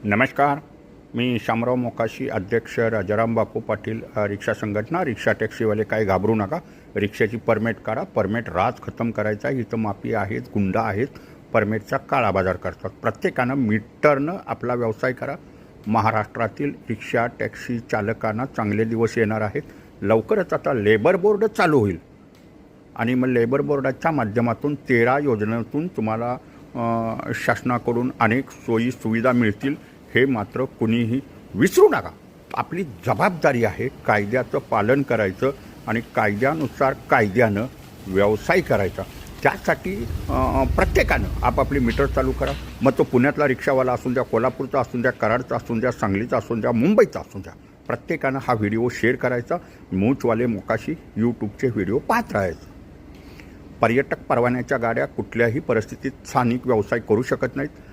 नमस्कार, मी शामराव मोकाशी, अध्यक्ष राजाराम बापू पाटील रिक्षा संघटना. रिक्षा टॅक्सीवाले काही घाबरू नका. रिक्षाची परमिट काढा. परमिट राज खतम करायचा. इथं माफी आहेत, गुंड आहेत, परमिटचा काळा बाजार करतात. प्रत्येकानं मीटरनं आपला व्यवसाय करा. महाराष्ट्रातील रिक्षा टॅक्सी चालकांना चांगले दिवस येणार आहेत. लवकरच आता लेबर बोर्ड चालू होईल आणि मग लेबर बोर्डाच्या माध्यमातून 13 योजनेतून तुम्हाला शासनाकडून अनेक सोयी सुविधा मिळतील. हे मात्र कुणीही विसरू नका. आपली जबाबदारी आहे कायद्याचं पालन करायचं आणि कायद्यानुसार कायद्यानं व्यवसाय करायचा. त्यासाठी प्रत्येकानं आपापली मीटर चालू करा. मग तो पुण्यातला रिक्षावाला असून द्या, कोल्हापूरचा असून द्या, कराडचा असून द्या, सांगलीचा असून द्या, मुंबईचा असून द्या, प्रत्येकानं हा व्हिडिओ शेअर करायचा. मूचवाले मोकाशी यूट्यूबचे व्हिडिओ पाहत राहायचे. पर्यटक परवान्याच्या गाड्या कुठल्याही परिस्थितीत स्थानिक व्यवसाय करू शकत नाहीत.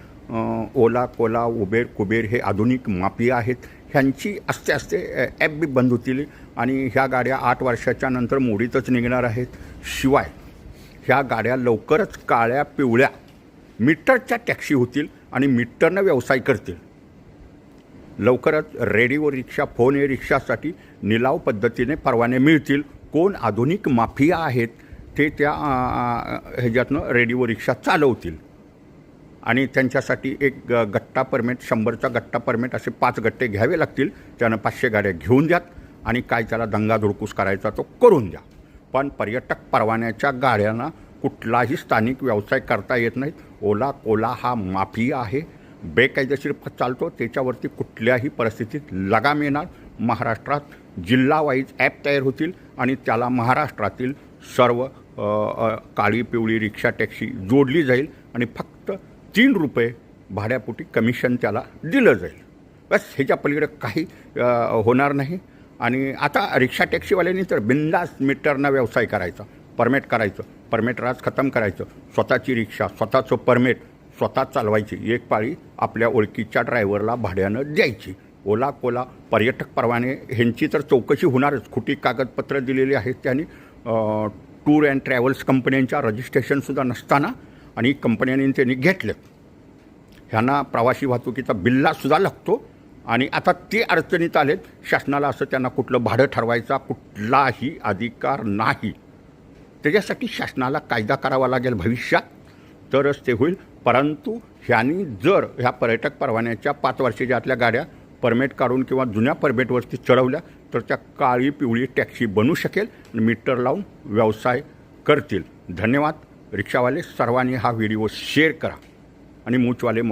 ओला, कोला, उबेर, कुबेर हे आधुनिक माफिया आहेत. ह्यांची असते ॲप बी बंद होतील आणि ह्या गाड्या 8 वर्षाच्या नंतर मोडीतच निघणार आहेत. शिवाय ह्या गाड्या लवकरच काळ्या पिवळ्या मीटरच्या टॅक्सी होतील आणि मीटरनं व्यवसाय करतील. लवकरच रेडिओ रिक्षा, फोन ए रिक्षासाठी निलाव पद्धतीने परवाने मिळतील. कोण आधुनिक माफिया आहेत ते त्या ह्याच्यातनं रेडिओ रिक्षा चालवतील आणि त्यांच्यासाठी एक गट्टा परमिट, 100चा गट्टा परमिट असे 5 गट्टे घ्यावे लागतील. त्यानं 500 गाड्या घेऊन द्यात आणि काय त्याला दंगा धुडकूस करायचा तो करून द्या. पण पर्यटक परवान्याच्या गाड्यांना कुठलाही स्थानिक व्यवसाय करता येत नाहीत. ओला, कोला हा माफिया आहे, बेकायदेशीर चालतो. त्याच्यावरती कुठल्याही परिस्थितीत लगाम येणार. महाराष्ट्रात जिल्हा वाईज ॲप तयार होतील आणि त्याला महाराष्ट्रातील सर्व काळी पिवळी रिक्षा टॅक्सी जोडली जाईल आणि फक्त 3 रुपये भाड्यापोटी कमिशन त्याला दिलं जाईल. बस ह्याच्या पलीकडे काही होणार नाही. आणि आता रिक्षा टॅक्सीवाल्यांनी तर बिंदास मीटरनं व्यवसाय करायचा, परमिट करायचं, परमिट राज खतम करायचं. स्वतःची रिक्षा, स्वतःचं परमिट स्वतः चालवायची. एक पाळी आपल्या ओळखीच्या ड्रायव्हरला भाड्यानं द्यायची. ओला, कोला, पर्यटक परवाने ह्यांची तर चौकशी होणारच. खोटी कागदपत्र दिलेली आहेत त्यांनी. टूर अँड ट्रॅव्हल्स कंपन्यांच्या रजिस्ट्रेशनसुद्धा नसताना आणि कंपन्यांनी त्यांनी घेतलेत. ह्यांना प्रवासी वाहतुकीचा बिल्लासुद्धा लागतो आणि आता ते अडचणीत आलेत. शासनाला असं त्यांना कुठलं भाडं ठरवायचा कुठलाही अधिकार नाही. त्याच्यासाठी शासनाला कायदा करावा लागेल भविष्यात, तरच ते होईल. परंतु ह्यांनी जर ह्या पर्यटक परवान्याच्या 5 वर्षाच्या गाड्या परमिट काढून किंवा जुन्या परमिटवरती चढवल्या तर त्या काळी पिवळी टॅक्सी बनू शकेल आणि मीटर लावून व्यवसाय करतील. धन्यवाद. रिक्षावाले सर्वांनी हा व्हिडिओ शेअर करा आणि मूचवाले